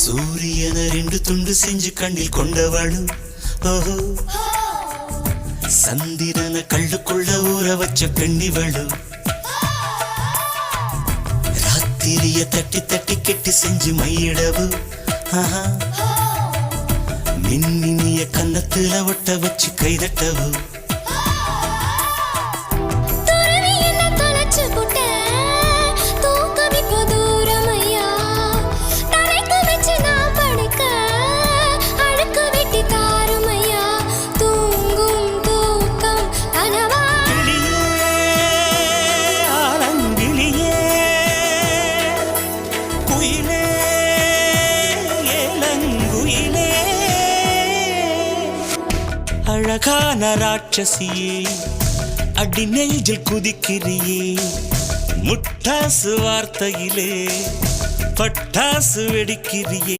சூரியன ரெண்டு துண்டு செஞ்சு கண்ணில் கொண்டவளு ஓஹோ, சந்திரன கள்ளுக்குள்ள ஊற வச்ச பெண்ணிவளு, ராத்திரிய தட்டி தட்டி கெட்டி செஞ்சு மையிடவு, மின்னினிய கன்னத்துல ஒட்ட வச்சு கைதட்டவு. அழகான ராட்சசியே, அடி நெஞ்சில் குதிக்கிறியே, முட்டாசு வார்த்தையிலே பட்டாசு வெடிக்கிறியே.